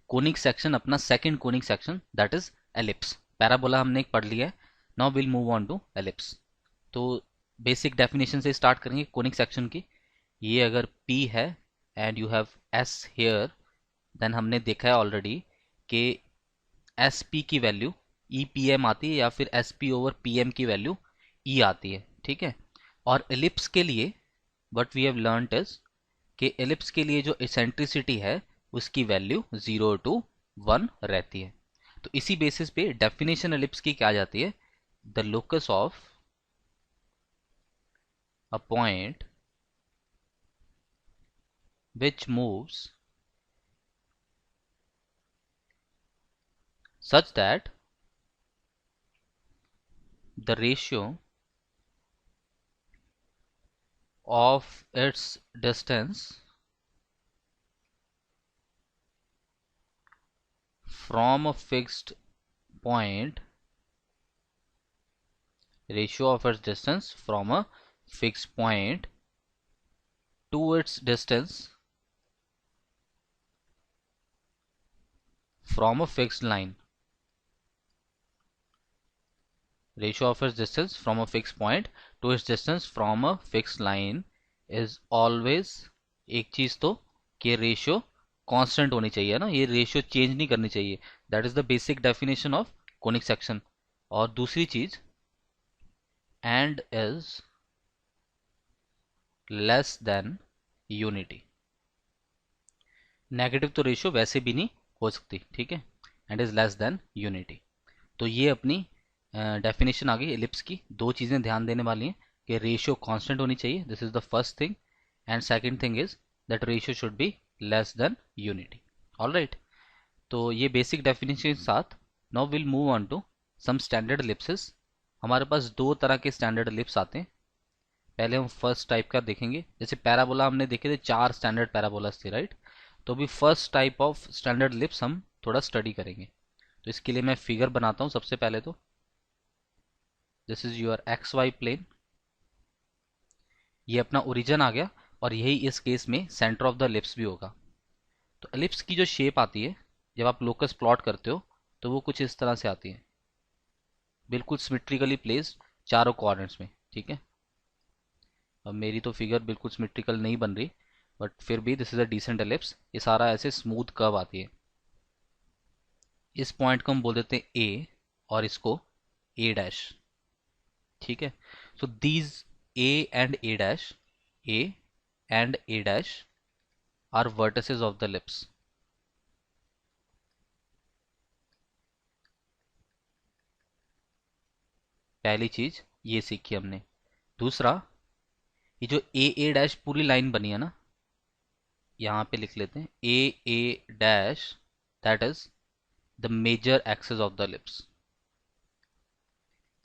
Conic section अपना second conic section that is ellipse. Parabola हमने एक पढ़ लिया है। Now will move on to ellipse. तो बेसिक डेफिनेशन से स्टार्ट करेंगे कोनिक सेक्शन की। ये अगर P है and you have S here, then हमने देखा है ऑलरेडी कि SP की वैल्यू EPM आती है या फिर SP ओवर PM की वैल्यू E आती है, ठीक है। और एलिप्स के लिए what we have learned is कि एलिप्स के लिए जो एसेंट्रिसिटी है उसकी वैल्यू 0 to 1 रहती है। तो इसी बेसिस पे डेफिनेशन एलिप्स की क्या जाती है, the locus of a point which moves such that the ratio of its distance from a fixed point ratio of its distance from a fixed point to its distance from a fixed line, ratio of its distance from a fixed point to its distance from a fixed line is always, एक चीज तो कि ratio constant होनी चाहिए ना, ये ratio change नहीं करनी चाहिए। That is the basic definition of conic section. और दूसरी चीज, and is less than unity. Negative तो रेशियो वैसे भी नहीं हो सकती, ठीक है। And is less than unity. तो ये अपनी डेफिनेशन आ गई एलिप्स की। दो चीज़ें ध्यान देने वाली हैं कि रेशियो कांस्टेंट होनी चाहिए, this is the first thing, and second thing is that ratio should be less than unity. Alright, तो ये बेसिक डेफिनेशन के साथ now will move on to some standard ellipses. हमारे पास दो तरह के स्टैंडर्ड एलिप्स आते हैं। पहले हम फर्स्ट टाइप का देखेंगे। जैसे पैराबोला हमने देखे थे, चार स्टैंडर्ड पैराबोलास थे, राइट। तो अभी first type of standard ellipse हम थोड़ा स्टडी करेंगे। तो इसके लिए मैं फिगर बनाता हूँ सबसे पहले। तो this is your X Y plane, ये अपना ओरिजिन आ गया, और यही इस केस में सेंटर ऑफ द एलिप्स भी होगा। तो एलिप्स की जो शेप आती है जब आप लोकस प्लॉट करते हो तो वो कुछ इस तरह से आती है, बिल्कुल सिमेट्रिकली प्लेस्ड चारों कोऑर्डिनेट्स में, ठीक है। अब मेरी तो फिगर बिल्कुल सिमेट्रिकल नहीं बन रही, बट फिर भी this is a decent ellipse. ये सारा ऐसे स्मूथ कर्व आती है। इस पॉइंट को हम बोल देते हैं ए, और इसको ए डैश, ठीक है। So these A and A dash, A and A dash are vertices of the ellipse. पहली चीज ये सीखी हमने। दूसरा, ये जो ए डैश पूरी लाइन बनी है ना, यहाँ पे लिख लेते हैं a dash, that is the major axis of the ellipse.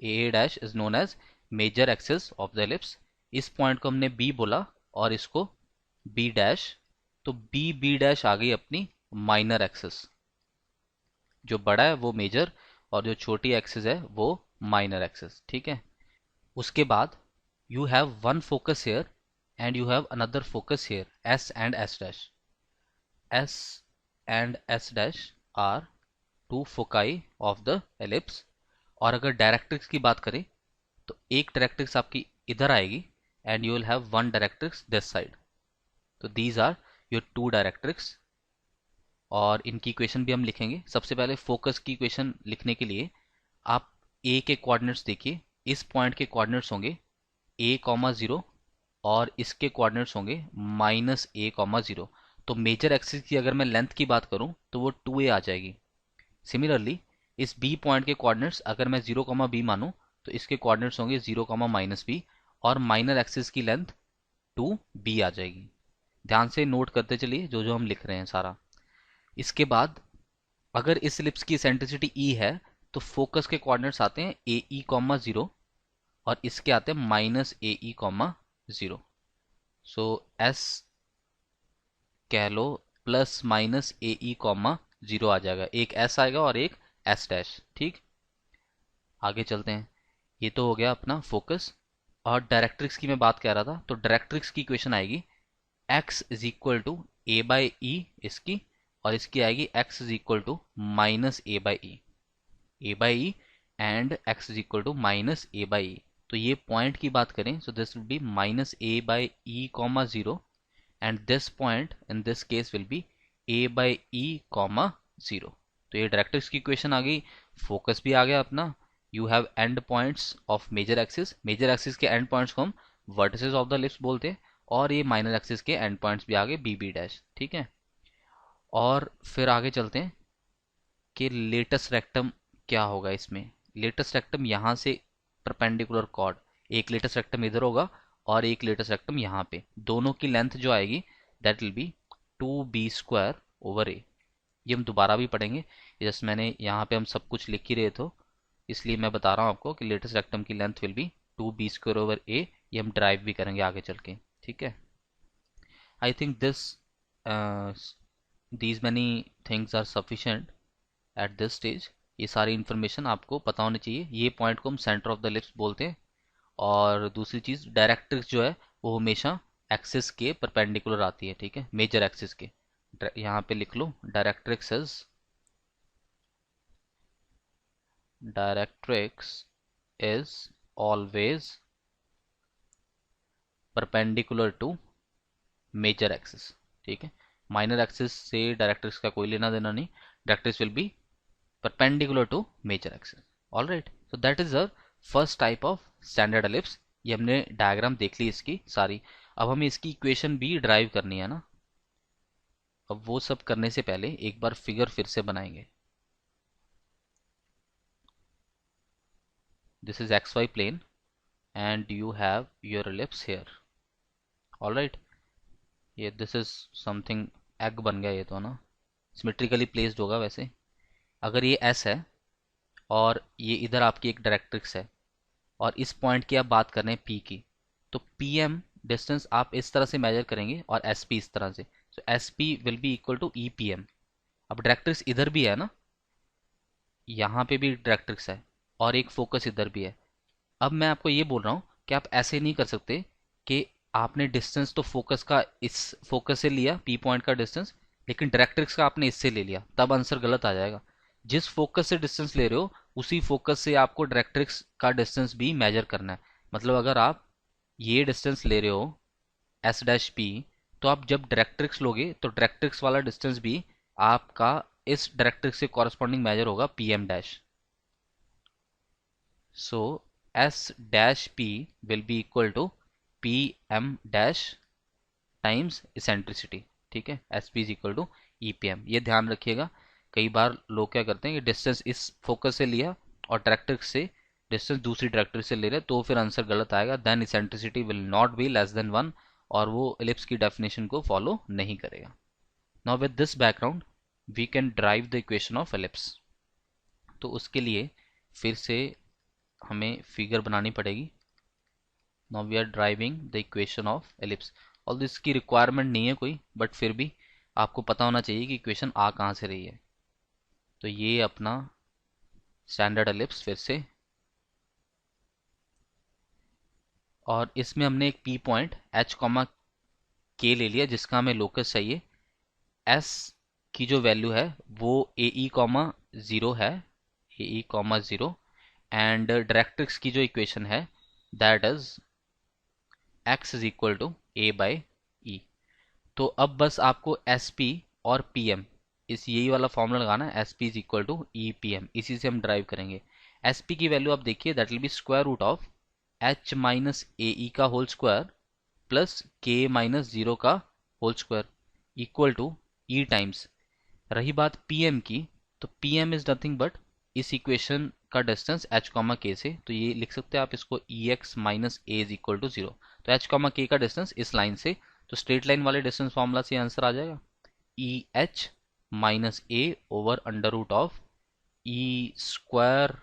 A dash is known as major axis of the ellipse. इस पॉइंट को हमने बी बोला और इसको बी डैश। तो बी डैश आ गई अपनी माइनर एक्सिस। जो बड़ा है वो मेजर और जो छोटी एक्सिस है वो माइनर एक्सिस, ठीक है। उसके बाद you have one focus here and you have another focus here, S and S dash. S and S dash are two foci of the ellipse। और अगर डायरेक्ट्रिक्स की बात करें तो एक डायरेक्ट्रिक्स आपकी इधर आएगी and you will have one directrix this side. तो these are your two directrix, और इनकी इक्वेशन भी हम लिखेंगे। सबसे पहले फोकस की इक्वेशन लिखने के लिए आप ए के कोऑर्डिनेट्स देखिए। इस पॉइंट के कोऑर्डिनेट्स होंगे ए कॉमा ज़ीरो, और इसके कोऑर्डिनेट्स होंगे माइनस ए कॉमा ज़ीरो। तो मेजर एक्सिस की अगर मैं लेंथ की बात करूं तो वो 2a आ जाएगी। सिमिलरली इस बी पॉइंट के कोऑर्डिनेट्स अगर मैं 0 कॉमा बी मानूं तो इसके कोऑर्डिनेट्स होंगे 0 कॉमा माइनस बी, और माइनर एक्सिस की लेंथ 2b आ जाएगी। ध्यान से नोट करते चलिए जो जो हम लिख रहे हैं सारा। इसके बाद अगर इस एलिप्स की एसेंट्रिसिटी ई है तो फोकस के कोऑर्डिनेट्स आते हैं ए ई कॉमा ज़ीरो, और इसके आते हैं minus a e comma zero. So S कह लो plus minus a e comma zero आ जाएगा। एक एस आएगा और एक एस डैश, ठीक। आगे चलते हैं। ये तो हो गया अपना फोकस। और डायरेक्ट्रिक्स की मैं बात कर रहा था, तो डायरेक्ट्रिक्स की इक्वेशन आएगी x is equal to a by e इसकी और इसकी आएगी x is equal to minus a by e and x is equal to minus a by e. तो ये पॉइंट की बात करें तो this will be minus a by e comma zero and this point in this case will be a by e comma zero. तो ये directrix की equation आ गई, फोकस भी आ गया अपना। You have end points of major axis के end points को हम वर्टिसेस ऑफ द एलिप्स बोलते हैं, और ये माइनर एक्सिस के एंड पॉइंट्स भी आ गए बी बी डैश। ठीक है, और फिर आगे चलते हैं कि लेटेस्ट रेक्टम क्या होगा इसमें। लेटेस्ट रेक्टम यहाँ से परपेंडिकुलर कॉर्ड, एक लेटेस्ट रेक्टम इधर होगा और एक लेटेस्ट रेक्टम यहाँ पे, दोनों की लेंथ जो आएगी that will be 2b² over a. ये हम दोबारा भी पढ़ेंगे, जैसे मैंने यहाँ पे हम सब कुछ लिख ही रहे थे, इसलिए मैं बता रहा हूँ आपको कि लेटेस्ट रेक्टम की length will be 2b² over a. ये हम ड्राइव भी करेंगे आगे चल के। ठीक है, I think these many things are sufficient at this stage. ये सारी इन्फॉर्मेशन आपको पता होनी चाहिए। ये पॉइंट को हम सेंटर ऑफ द एलिप्स बोलते हैं। और दूसरी चीज़, डायरेक्ट्रिक्स जो है वो हमेशा एक्सिस के परपेंडिकुलर आती है। ठीक है, मेजर एक्सिस के। यहाँ पे लिख लो directrix is always perpendicular to major axis. ठीक है, माइनर एक्सिस से डायरेक्ट्रिक्स का कोई लेना देना नहीं, directrix will be perpendicular to major axis. All right, so that is the first type of standard ellipse. ये हमने डायग्राम देख ली इसकी सारी। अब हमें इसकी इक्वेशन भी ड्राइव करनी है ना। अब वो सब करने से पहले एक बार फिगर फिर से बनाएंगे। This is X Y plane and you have your ellipse here. All right, ये दिस इज समथिंग एग बन गया ये तो ना, सिमेट्रिकली प्लेस्ड होगा वैसे। अगर ये एस है और ये इधर आपकी एक डायरेक्ट्रिक्स है और इस पॉइंट की आप बात कर रहे हैं पी की, तो पी एम डिस्टेंस आप इस तरह से मेजर करेंगे और एस पी इस तरह से। तो S P will be equal to E P M. अब डायरेक्ट्रिक्स इधर भी है ना, यहाँ पे भी डायरेक्ट्रिक्स है और एक फोकस इधर भी है। अब मैं आपको ये बोल रहा हूँ कि आप ऐसे नहीं कर सकते कि आपने डिस्टेंस तो फोकस का इस फोकस से लिया, पी पॉइंट का डिस्टेंस, लेकिन डायरेक्ट्रिक्स का आपने इससे ले लिया, तब आंसर गलत आ जाएगा। जिस फोकस से डिस्टेंस ले रहे हो उसी फोकस से आपको डायरेक्ट्रिक्स का डिस्टेंस भी मेजर करना है। मतलब अगर आप ये डिस्टेंस ले रहे हो एस डैश पी, तो आप जब डायरेक्ट्रिक्स लोगे तो डायरेक्ट्रिक्स वाला डिस्टेंस भी आपका इस डायरेक्ट्रिक्स से कॉरस्पॉन्डिंग मेजर होगा P M dash. So S dash P will be equal to P M dash times eccentricity. ठीक है, S P is equal to E P M. ये ध्यान रखिएगा, कई बार लोग क्या करते हैं कि डिस्टेंस इस फोकस से लिया और डायरेक्ट्रिक्स से डिस्टेंस दूसरी डायरेक्ट्रिक्स से ले रहे, तो फिर आंसर गलत आएगा। Then eccentricity will not be less than 1 और वो एलिप्स की डेफिनेशन को फॉलो नहीं करेगा। Now with this background we can derive the equation of ellipse. तो उसके लिए फिर से हमें फिगर बनानी पड़ेगी। Now we are deriving the equation of ellipse. और इसकी रिक्वायरमेंट नहीं है कोई, बट फिर भी आपको पता होना चाहिए कि इक्वेशन आ कहाँ से रही है। तो ये अपना स्टैंडर्ड एलिप्स फिर से, और इसमें हमने एक पी पॉइंट एच कॉमा के ले लिया जिसका हमें लोकस चाहिए। एस की जो वैल्यू है वो ए ई कॉमा ज़ीरो है, a e comma zero. And directrix की जो इक्वेशन है that is x is equal to a by e. तो अब बस आपको एस पी और पी एम, इस यही वाला फॉर्मूला लगाना है, S P is equal to E P M. इसी से हम ड्राइव करेंगे। एस पी की वैल्यू आप देखिए that will be square root of h minus a ई का whole square plus k minus zero का whole square equal to e times. रही बात पी एम की, तो P M is nothing but इस इक्वेशन का डिस्टेंस एच कॉमा के से, तो ये लिख सकते हैं आप इसको e x minus a is equal to zero. तो एच कॉमा के का डिस्टेंस इस लाइन से, तो स्ट्रेट लाइन वाले डिस्टेंस फॉर्मूला से आंसर आ जाएगा e h minus a over under root of e square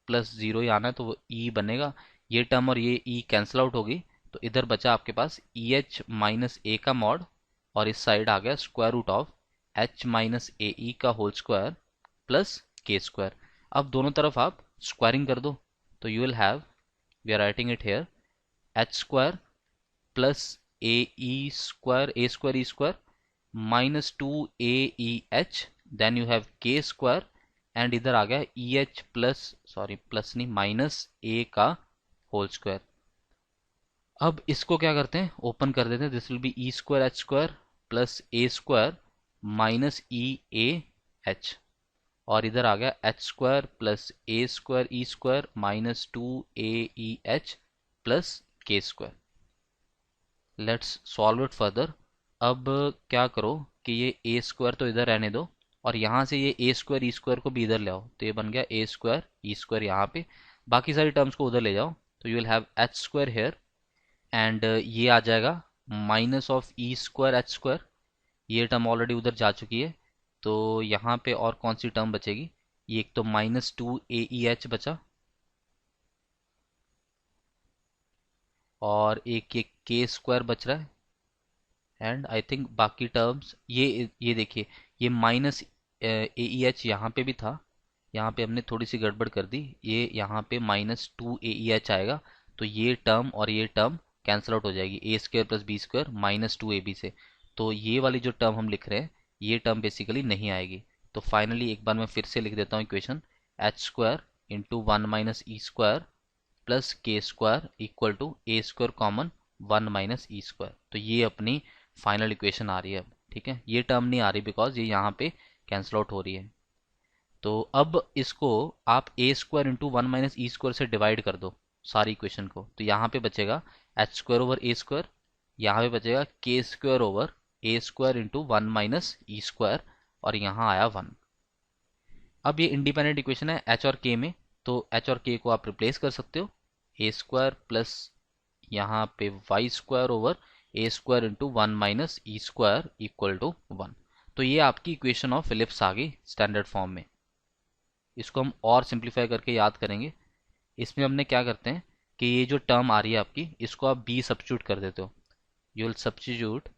plus zero ही आना है तो वो ई बनेगा। ये टर्म और ये ई कैंसिल आउट होगी, तो इधर बचा आपके पास ई एच माइनस ए का मॉड और इस साइड आ गया square root of h minus a ई का होल स्क्वायर प्लस के स्क्वायर। अब दोनों तरफ आप स्क्वायरिंग कर दो, तो you will have, we are writing it here, h square plus a e square, a square E square -2aeh, then you have k square, and इधर आ गया e h plus, sorry plus नहीं, minus a का whole square. अब इसको क्या करते हैं, ओपन कर देते हैं। This will be E square H square plus A square minus E A H, और इधर आ गया H square plus A square E square minus 2aeh plus के square. Let's solve it further. अब क्या करो कि ये ए स्क्वायर तो इधर रहने दो, और यहाँ से ये ए स्क्वायर ई स्क्वायर को भी इधर ले आओ, तो ये बन गया ए स्क्वायर ई स्क्वायर यहाँ पे। बाकी सारी टर्म्स को उधर ले जाओ, तो you will have H square here, and ये आ जाएगा minus of e square H square. ये टर्म ऑलरेडी उधर जा चुकी है, तो यहाँ पे और कौन सी टर्म बचेगी, ये एक तो -2aeh बचा, और एक ये के स्क्वायर बच रहा है, एंड आई थिंक बाकी टर्म्स ये देखिए, ये माइनस ए ई एच यहाँ पे भी था, यहाँ पे हमने थोड़ी सी गड़बड़ कर दी, ये यहाँ पे -2aeh आएगा, तो ये टर्म और ये टर्म कैंसिल आउट हो जाएगी, a square plus b square -2ab से। तो ये वाली जो टर्म हम लिख रहे हैं, ये टर्म बेसिकली नहीं आएगी। तो फाइनली एक बार मैं फिर से लिख देता हूँ equation, H square into 1 - E square plus के square equal to A square common 1 - E square. तो ये अपनी फाइनल इक्वेशन आ रही है अब, ठीक है। ये टर्म नहीं आ रही बिकॉज ये यहाँ पे कैंसिल आउट हो रही है। तो अब इसको आप ए स्क्वायर इंटू 1 - ई स्क्वायर से डिवाइड कर दो सारी इक्वेशन को, तो यहाँ पे बचेगा H square over A square, यहाँ पे बचेगा के square over A square into 1 - E square, और यहाँ आया 1। अब ये इंडिपेंडेंट इक्वेशन है एच और के में, तो एच और के को आप रिप्लेस कर सकते हो, ए स्क्वायर प्लस यहाँ पे Y square over A square into 1 - E square equal to 1। तो ये आपकी इक्वेशन ऑफ फिलिप्स आ गई स्टैंडर्ड फॉर्म में। इसको हम और सिंप्लीफाई करके याद करेंगे। इसमें हमने क्या करते हैं कि ये जो टर्म आ रही है आपकी, इसको आप बी सब्स्टिट्यूट कर देते हो। यू विल सब्स्टिट्यूट,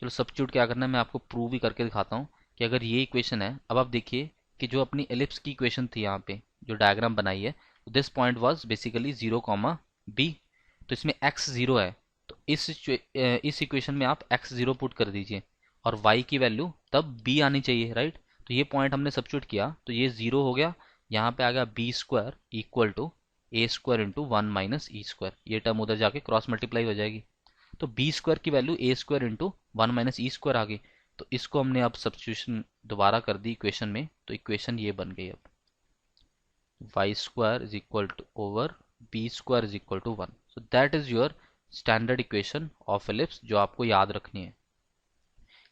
चलो सब्स्टिट्यूट क्या करना है मैं आपको प्रूव ही करके दिखाता हूँ कि अगर ये इक्वेशन है, अब आप देखिए कि जो अपनी एलिप्स की इक्वेशन थी यहाँ पे जो डायग्राम बनाई है, this point was basically 0, b, तो इसमें x 0 है, तो इस इक्वेशन में आप x 0 पुट कर दीजिए, और y की वैल्यू तब b आनी चाहिए, राइट। तो ये पॉइंट हमने सब्स्टिट्यूट किया, तो ये 0 हो गया, यहाँ पे आ गया B square equal to A square into 1 - E square, ये टर्म उधर जाके क्रॉस मल्टीप्लाई हो जाएगी, तो बी स्क्वायर की value A square into 1 - E square आ गई। तो इसको हमने अब सब्स्टिट्यूशन दोबारा कर दी इक्वेशन में, तो इक्वेशन ये बन गई अब, Y square is equal to over B square is equal to 1। So that is your standard equation of ellipse जो आपको याद रखनी है।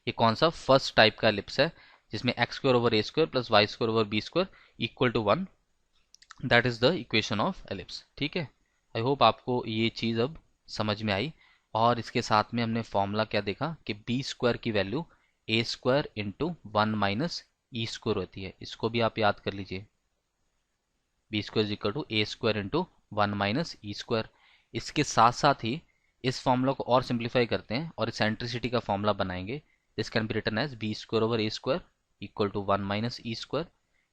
ये कौन सा फर्स्ट टाइप का एलिप्स है जिसमें X square over A square plus Y square over B square equal to 1, that is the equation of ellipse, ठीक है। आई होप आपको ये चीज़ अब समझ में आई। और इसके साथ में हमने फॉर्मूला क्या देखा कि बी स्क्वायर की value A square into 1 - E square होती है, इसको भी आप याद कर लीजिए, B square is equal to A square into 1 - E square. इसके साथ साथ ही इस फॉर्मूला को और सिंप्लीफाई करते हैं और इसेंट्रिसिटी का फॉर्मूला बनाएंगे। This can be written as B square over A square equal to 1 - E square,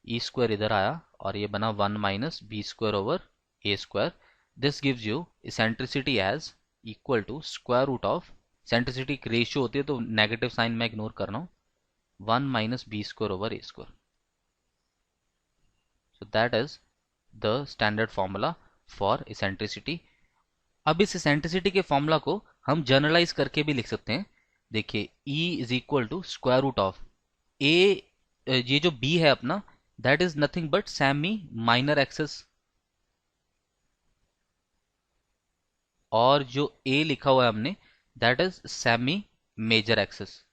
E square इधर आया और ये बना 1 - B square over A square. This gives you eccentricity as equal to square root of, eccentricity एक ratio होती है तो negative sign मैं इग्नोर कर रहा हूँ, 1 - B square over A square. So that is the standard formula for eccentricity. अब इस इसेंट्रिसिटी के फॉर्मूला को हम जनरलाइज करके भी लिख सकते हैं। देखिए E is equal to square root of a, ये जो B है अपना, that is nothing but semi minor axes, और जो A लिखा हुआ है हमने that is semi major axes.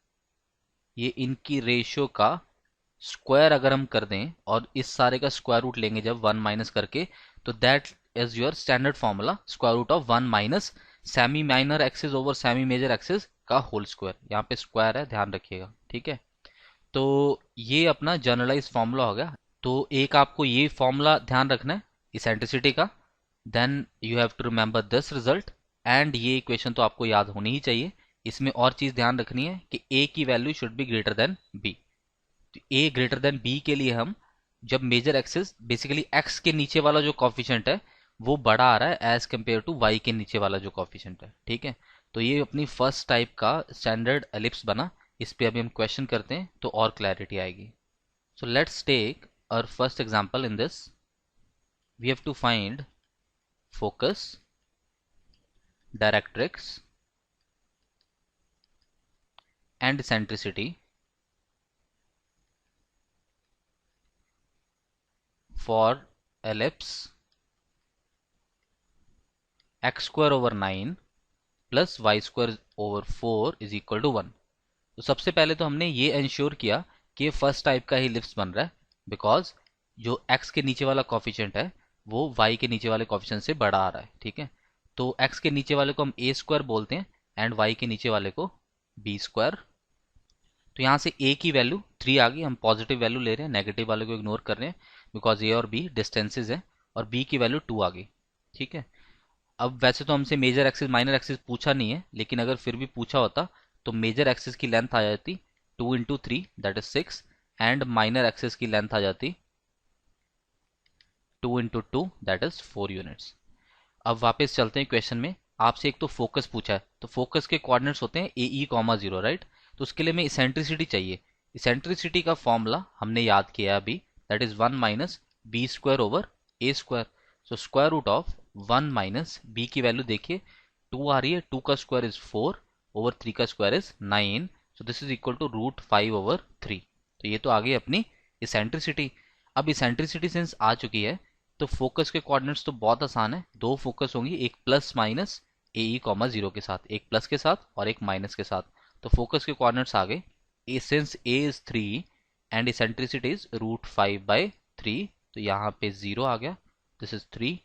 ये इनकी रेशियो का स्क्वायर अगर हम कर दें और इस सारे का स्क्वायर रूट लेंगे जब 1 माइनस करके, तो that is your standard formula, square root of 1 minus semi minor axes over semi major axes का होल स्क्वायर। यहाँ पे स्क्वायर है, ध्यान रखिएगा, ठीक है। तो ये अपना जनरलाइज फॉर्मूला हो गया। तो एक आपको ये फॉर्मूला ध्यान रखना है इसेंट्रिसिटी का, then you have to remember this result, and ये इक्वेशन तो आपको याद होनी ही चाहिए। इसमें और चीज ध्यान रखनी है कि ए की value should be greater than B. तो ए ग्रेटर देन बी के लिए हम जब मेजर एक्सेस बेसिकली एक्स के नीचे वाला जो कॉफिशेंट है वो बड़ा आ रहा है एज कंपेयर टू वाई के नीचे वाला जो कॉफिशेंट है, ठीक है। तो ये अपनी फर्स्ट टाइप का स्टैंडर्ड एलिप्स बना। इस पे अभी हम क्वेश्चन करते हैं तो और क्लैरिटी आएगी. So let's take our first example. In this we have to find focus, directrix and eccentricity for ellipse x square over 9 plus y square over 4 is equal to 1. तो सबसे पहले तो हमने ये इंश्योर किया कि ये फर्स्ट टाइप का ही इलिप्स बन रहा है, बिकॉज जो x के नीचे वाला कॉफिशिएंट है वो y के नीचे वाले कॉफिशिएंट से बड़ा आ रहा है. ठीक है, तो x के नीचे वाले को हम a स्क्वायर बोलते हैं एंड y के नीचे वाले को b स्क्वायर. तो यहाँ से a की वैल्यू 3 आ गई. हम पॉजिटिव वैल्यू ले रहे हैं, नेगेटिव वाले को इग्नोर कर रहे हैं बिकॉज a और b डिस्टेंसेज है, और b की वैल्यू 2 आ गई. ठीक है, अब वैसे तो हमसे मेजर एक्सिस माइनर एक्सिस पूछा नहीं है, लेकिन अगर फिर भी पूछा होता तो मेजर एक्सिस की लेंथ आ जाती 2 into 3 that is 6 and minor axis की लेंथ आ जाती 2 इंटू 2 दैट इज 4 यूनिट्स. अब वापस चलते हैं क्वेश्चन में. आपसे एक तो फोकस पूछा है, तो फोकस के कोऑर्डिनेट्स होते हैं ए ई कॉमा 0, राइट. तो उसके लिए हमें इसेंट्रिसिटी चाहिए. इसेंट्रिसिटी का फॉर्मूला हमने याद किया अभी, that is 1 minus B square over A square. So square root of 1 minus B की वैल्यू देखिए 2 आ रही है, 2 का स्क्वायर इज 4 ओवर 3 का square is 9. So this is equal to root 5 over 3. तो ये तो आ गई अपनी इसेंट्रिसिटी. अब इसेंट्रिसिटी सिंस आ चुकी है तो फोकस के कोऑर्डिनेट्स तो बहुत आसान है. दो फोकस होंगी, एक plus minus a e comma 0 के साथ, एक प्लस के साथ और एक माइनस के साथ. तो फोकस के कोऑर्डिनेट्स आ गए. Since A is 3 and eccentricity is root 5 by 3, तो यहाँ पे 0 आ गया, दिस इज 3,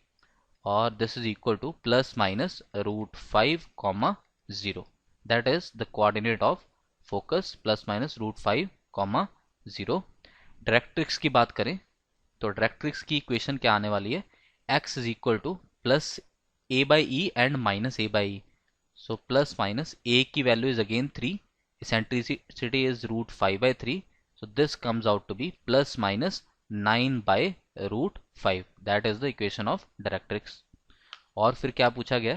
और this is equal to plus minus root 5 comma 0. That is the coordinate of focus, plus minus root 5 comma 0. Directrix की बात करें तो डायरेक्ट्रिक्स की इक्वेशन क्या आने वाली है, x is equal to plus a by e and minus a by e. So plus minus a की value is again 3, eccentricity is root 5 by 3, so this comes out to be plus minus 9 by root 5. That is the equation of directrix. और फिर क्या पूछा गया,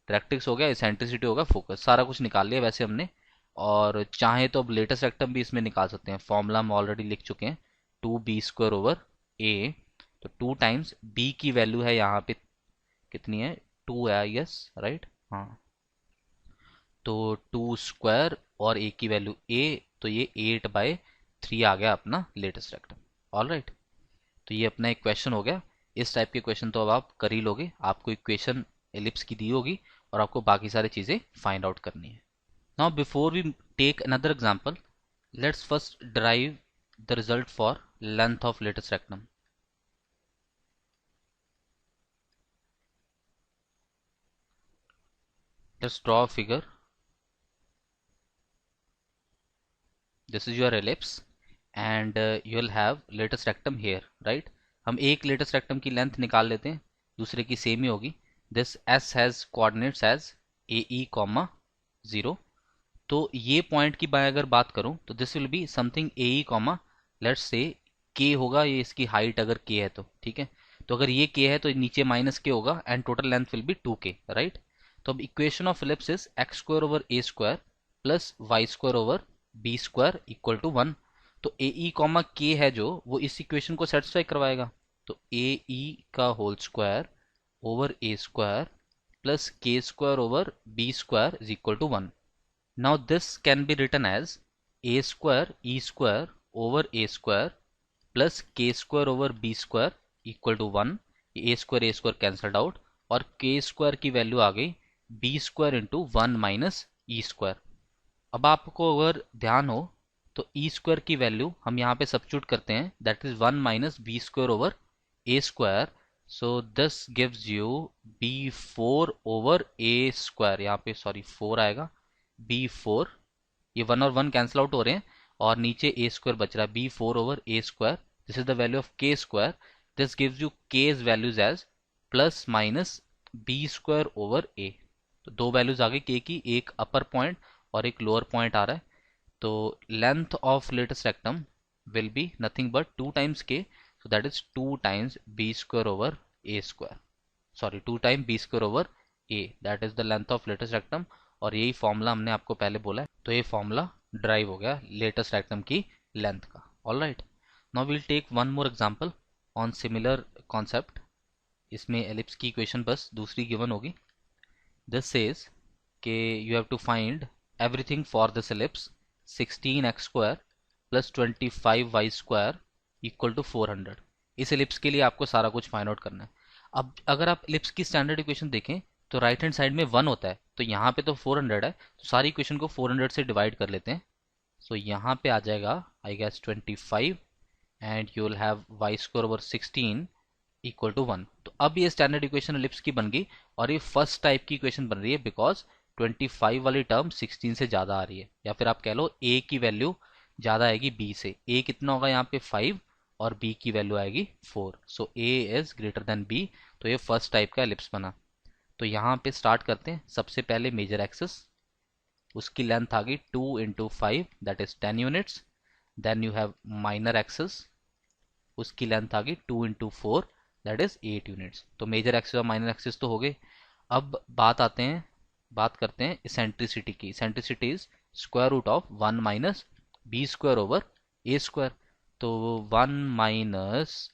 directrix हो गया, eccentricity होगा, focus, सारा कुछ निकाल लिया वैसे हमने. और चाहे तो अब लेटेस्ट रेक्टम भी इसमें निकाल सकते हैं. फॉर्मूला हम ऑलरेडी लिख चुके हैं, 2b स्क्वायर ओवर a. तो 2 टाइम्स b की वैल्यू है यहाँ पे कितनी है, 2 है आई गेस, राइट. हाँ, तो 2 स्क्वायर और a की वैल्यू a, तो ये 8 बाई 3 आ गया अपना लेटेस्ट रेक्टम. ऑल राइट, तो ये अपना एक क्वेश्चन हो गया. इस टाइप के क्वेश्चन तो अब आप कर ही लोगे. आपको इक्वेशन एलिप्स की दी होगी और आपको बाकी सारी चीज़ें फाइंड आउट करनी है. Now before we take another example, let's first derive the result for length of lattice rectum. Let's draw a figure. This is your ellipse and you'll have lattice rectum here, right? हम एक lattice rectum की length निकाल लेते हैं, दूसरे की same ही होगी. This S has coordinates as AE, 0. तो ये पॉइंट की अगर बात करूं तो this will be something A e comma let's say के होगा, ये इसकी हाइट अगर के है तो ठीक है. तो अगर ये के है तो नीचे माइनस के होगा and total length will be 2k, right. तो अब equation of ellipse is X square over A square plus Y square over B square equal to 1. तो ए ई कॉमा के है जो वो इस इक्वेशन को सेटिस्फाई करवाएगा. तो ए ई का whole square over A square plus के square over B square is equal to 1. Now this can be written as a square e square over a square plus k square over b square equal to 1. a square cancelled out और k square की value आ गई b square into 1 minus e square. अब आपको अगर ध्यान हो तो e square की वैल्यू हम यहाँ पे सब्स्टिट्यूट करते हैं, that is 1 minus b square over a square. So this gives you b4 over a square. यहाँ पे सॉरी 4 आएगा, b4, ये 1 और 1 कैंसिल आउट हो रहे हैं और नीचे a स्क्वायर बच रहा है, b4 over a square. This is the value of k square. This gives you k's values as plus minus b square over a. तो दो वैल्यूज आ गई k की, एक अपर पॉइंट और एक लोअर पॉइंट आ रहा है. तो length of latus rectum will be nothing but 2 times k, so that is 2 times b square over a square, sorry 2 times b square over a, that is the length of lattice rectum. और यही formula हमने आपको पहले बोला है, तो ये formula derive हो गया लेटेस्ट रेक्टम की लेंथ का। All right, now will take one more example on similar concept. इसमें एलिप्स की इक्वेशन बस दूसरी गिवन होगी। दिस सेज कि you have to find everything for this ellipse 16x square plus 25y square equal to 400। इस ellipse के लिए आपको सारा कुछ फाइंड आउट करना है। अब अगर आप एलिप्स की स्टैंडर्ड इक्वेशन देखें तो राइट हैंड साइड में 1 होता है, तो यहाँ पे तो 400 है, तो सारी इक्वेशन को 400 से डिवाइड कर लेते हैं। सो यहाँ पे आ जाएगा I guess 25 and you will have Y square over 16 equal to 1। तो अब ये स्टैंडर्ड इक्वेशन एलिप्स की बन गई और ये फर्स्ट टाइप की इक्वेशन बन रही है बिकॉज 25 वाली टर्म 16 से ज़्यादा आ रही है, या फिर आप कह लो a की वैल्यू ज़्यादा आएगी b से। a कितना होगा यहाँ पे 5 और b की वैल्यू आएगी 4। सो a is greater than b। तो ये फर्स्ट टाइप का एलिप्स बना। तो यहाँ पे स्टार्ट करते हैं। सबसे पहले मेजर एक्सिस, उसकी लेंथ आ गई 2 into 5 that is 10 units. Then you have minor axis, उसकी लेंथ आ गई 2 इंटू 4 दैट इज 8 यूनिट्स। तो मेजर एक्सिस और माइनर एक्सिस तो हो गए। अब बात करते हैं इसेंट्रिसिटी की। Eccentricity is square root of 1 minus B square over A square. तो 1 minus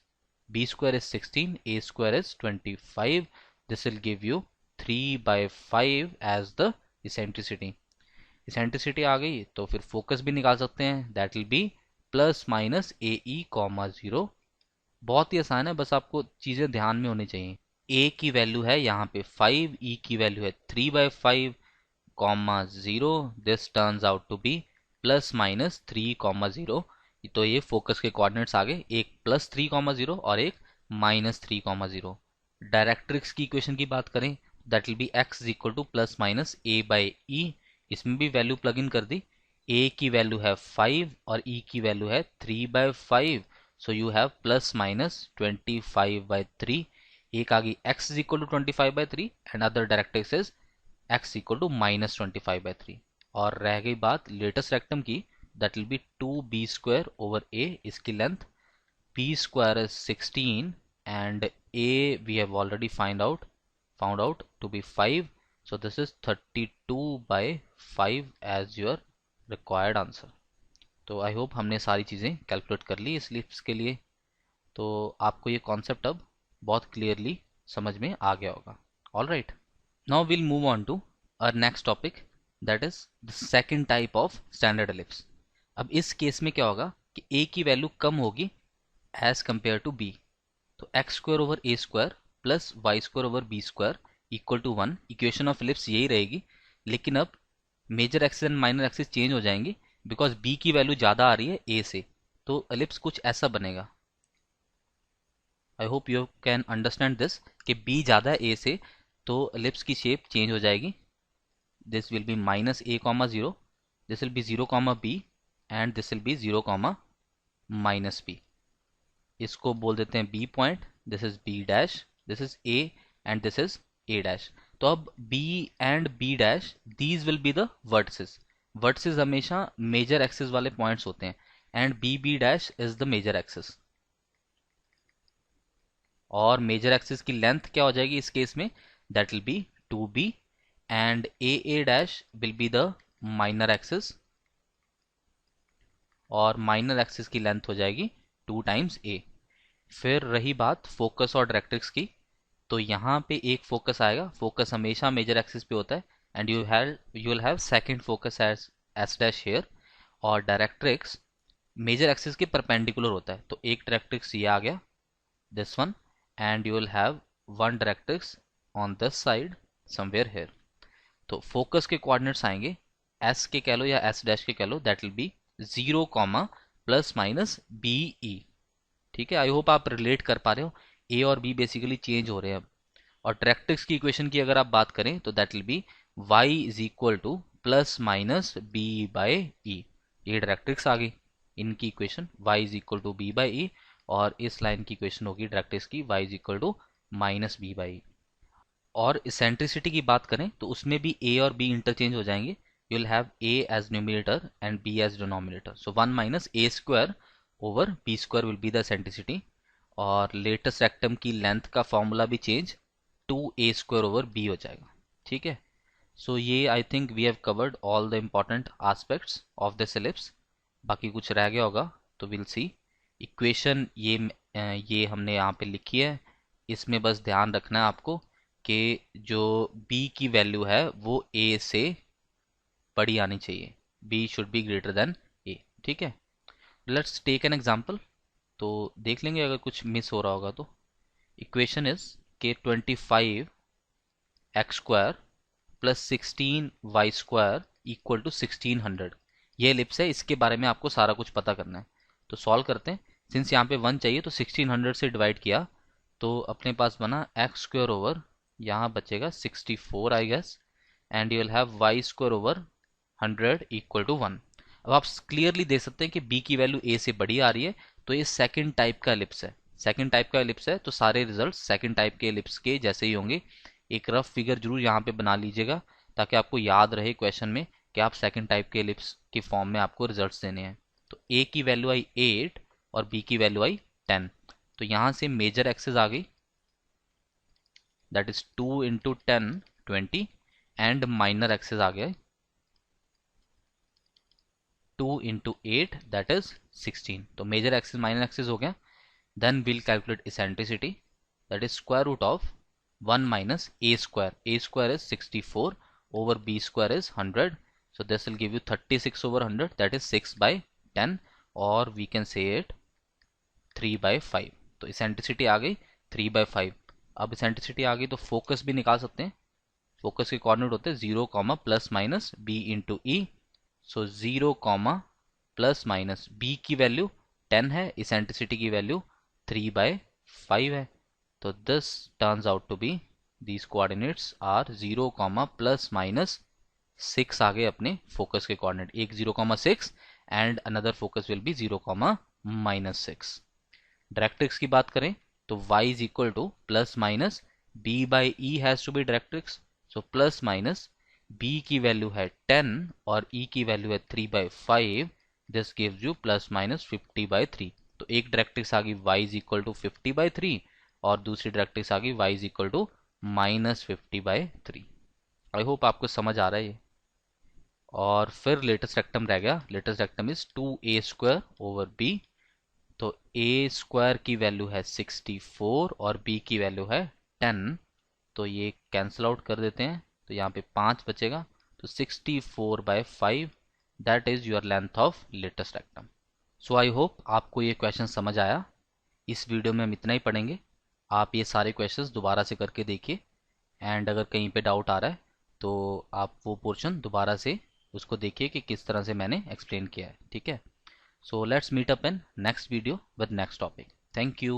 B square is 16, A square is 25। This will give you 3/5 as the eccentricity. Eccentricity आ गई तो फिर फोकस भी निकाल सकते हैं, that will be plus minus a e comma 0। बहुत ही आसान है, बस आपको चीज़ें ध्यान में होनी चाहिए। ए की वैल्यू है यहाँ पे 5, ई की वैल्यू है 3/5 comma 0। This turns out to be plus minus 3,0। तो ये फोकस के कोऑर्डिनेट्स आ गए, एक प्लस 3,0 और एक माइनस 3,0। डायरेक्ट्रिक्स की इक्वेशन की बात करें, that will be x is equal to plus minus a by e. इसमें भी वैल्यू प्लग इन कर दी। ए की वैल्यू है 5 और ई की वैल्यू है 3/5। So you have plus minus 25/3। एक आ गई x is equal to 25/3 and other directrix is x equal to minus 25/3। और रह गई बात लेटेस्ट रेक्टम की, that will be 2b square over a। इसकी length b square is 16 and a we have already found out to be 5। so this is 32/5 as your required answer। तो I hope हमने सारी चीज़ें calculate कर ली इस lips के लिए। तो आपको ये कॉन्सेप्ट अब बहुत क्लियरली समझ में आ गया होगा। All right, now will move on to our next topic, that is the second type of standard ellipse. अब इस केस में क्या होगा कि a की वैल्यू कम होगी एज कंपेयर टू b। तो X square over A square plus Y square over B square equal to 1। Equation of ellipse यही रहेगी, लेकिन अब major axis and minor axis change हो जाएंगे बिकॉज बी की वैल्यू ज़्यादा आ रही है ए से। तो एलिप्स कुछ ऐसा बनेगा। I hope you can understand this कि बी ज़्यादा है ए से, तो एलिप्स की शेप चेंज हो जाएगी। This will be minus A comma 0, this will be 0 comma B and this will be 0 comma minus B. इसको बोल देते हैं B point, this is B dash, this is A and this is A dash. तो अब B and B dash these will be the vertices. Vertices हमेशा major axis वाले points होते हैं and B B dash is the major axis. और major axis की length क्या हो जाएगी इस केस में, that will be 2b and A dash will be the minor axis और माइनर एक्सिस की लेंथ हो जाएगी 2 टाइम्स a। फिर रही बात फोकस और डायरेक्ट्रिक्स की, तो यहाँ पे एक फोकस आएगा। फोकस हमेशा मेजर एक्सिस पे होता है and you will have second focus as S dash here. और डायरेक्ट्रिक्स मेजर एक्सिस के परपेंडिकुलर होता है, तो एक डायरेक्ट्रिक्स ये आ गया this one and you will have one directrix on this side somewhere here. तो फोकस के कोऑर्डिनेट्स आएंगे एस के कह लो या एस डैश के कह लो, that will be 0 comma plus minus b e. ठीक है, आई होप आप रिलेट कर पा रहे हो। ए और बी बेसिकली चेंज हो रहे हैं अब। और डायरेक्ट्रिक्स की इक्वेशन की अगर आप बात करें तो that will be y is equal to plus minus b by e. ये डायरेक्ट्रिक्स आ गई इनकी equation, y is equal to b by e. और इस लाइन की इक्वेशन होगी डायरेक्ट्रिक्स की, y is equal to minus b by e. और इसेंट्रिसिटी की बात करें तो उसमें भी ए और बी इंटरचेंज हो जाएंगे। You will have A as numerator and B as denominator. So 1 minus A square over B square will be the eccentricity. और लेटेस्ट रेक्टम की लेंथ का फॉर्मूला भी change 2a square over b हो जाएगा। ठीक है, सो ये I think we have covered all the important aspects of this ellipse. बाकी कुछ रह गया होगा तो विल सी। इक्वेशन ये हमने यहाँ पे लिखी है। इसमें बस ध्यान रखना है आपको कि जो b की वैल्यू है वो a से बड़ी आनी चाहिए। b should be greater then a। ठीक है, लेट्स टेक एन एग्जांपल। तो देख लेंगे अगर कुछ मिस हो रहा होगा तो। इक्वेशन इज के 25 X square plus 16 Y square equal to 1600। ये एलिप्स है, इसके बारे में आपको सारा कुछ पता करना है। तो सॉल्व करते हैं। सिंस यहाँ पे 1 चाहिए तो 1600 से डिवाइड किया तो अपने पास बना एक्स स्क्वायर ओवर, यहाँ बचेगा 64 I guess, and you will have Y square over 100 equal to 1। अब आप क्लियरली देख सकते हैं कि b की वैल्यू a से बड़ी आ रही है, तो ये सेकंड टाइप का एलिप्स है। सेकंड टाइप का एलिप्स है तो सारे रिजल्ट सेकंड टाइप के एलिप्स के जैसे ही होंगे। एक रफ फिगर जरूर यहाँ पे बना लीजिएगा ताकि आपको याद रहे क्वेश्चन में कि आप सेकंड टाइप के एलिप्स के फॉर्म में आपको रिजल्ट्स देने हैं। तो a की वैल्यू आई 8 और b की वैल्यू आई 10। तो यहाँ से मेजर एक्सेस आ गई, that is 2 into 10 20, and minor axes आ गया 2 इंटू 8 दैट इज 16। तो मेजर एक्सेस माइनर एक्सेस हो गया। Then will calculate eccentricity, that is square root of 1 minus a square. A square is 64 over b square is 100. So this will give you 36 over 100, that is 6 by 10, or we can say it 3 by 5. तो eccentricity आ गई 3 by 5। अब eccentricity आ गई तो focus भी निकाल सकते हैं। फोकस के कोऑर्डिनेट होते हैं 0 comma plus minus b into e. So 0 comma plus minus b की वैल्यू 10 है, इसेंट्रिसिटी की वैल्यू 3 by 5 है। तो this turns out to be, these coordinates are 0 comma plus minus 6 आ गए अपने फोकस के कोऑर्डिनेट, एक 0 comma 6 and another focus will be 0 comma minus 6। Directrix की बात करें तो y is equal to plus minus b by E has to be directrix. So plus minus b की वैल्यू है 10 और e की वैल्यू है 3 by 5, this gives you plus minus 50 by 3। तो एक डायरेक्ट्रिक्स आ गई y is equal to 50 by 3 और दूसरी डायरेक्ट्रिक्स आ गई y is equal to minus 50 by 3। I hope आपको समझ आ रहा है ये। और फिर लेटेस्ट रेक्टम रह गया। Latus rectum is 2a square over b। तो a स्क्वायर की वैल्यू है 64 और b की वैल्यू है 10, तो ये कैंसिल आउट कर देते हैं तो यहाँ पे 5 बचेगा। तो 64 by 5 that is your length of latus rectum. So I hope आपको ये क्वेश्चन समझ आया। इस वीडियो में हम इतना ही पढ़ेंगे। आप ये सारे क्वेश्चंस दोबारा से करके देखिए, एंड अगर कहीं पे डाउट आ रहा है तो आप वो पोर्शन दोबारा से उसको देखिए कि किस तरह से मैंने एक्सप्लेन किया है। ठीक है, so let's meet up in next video with next topic. Thank you.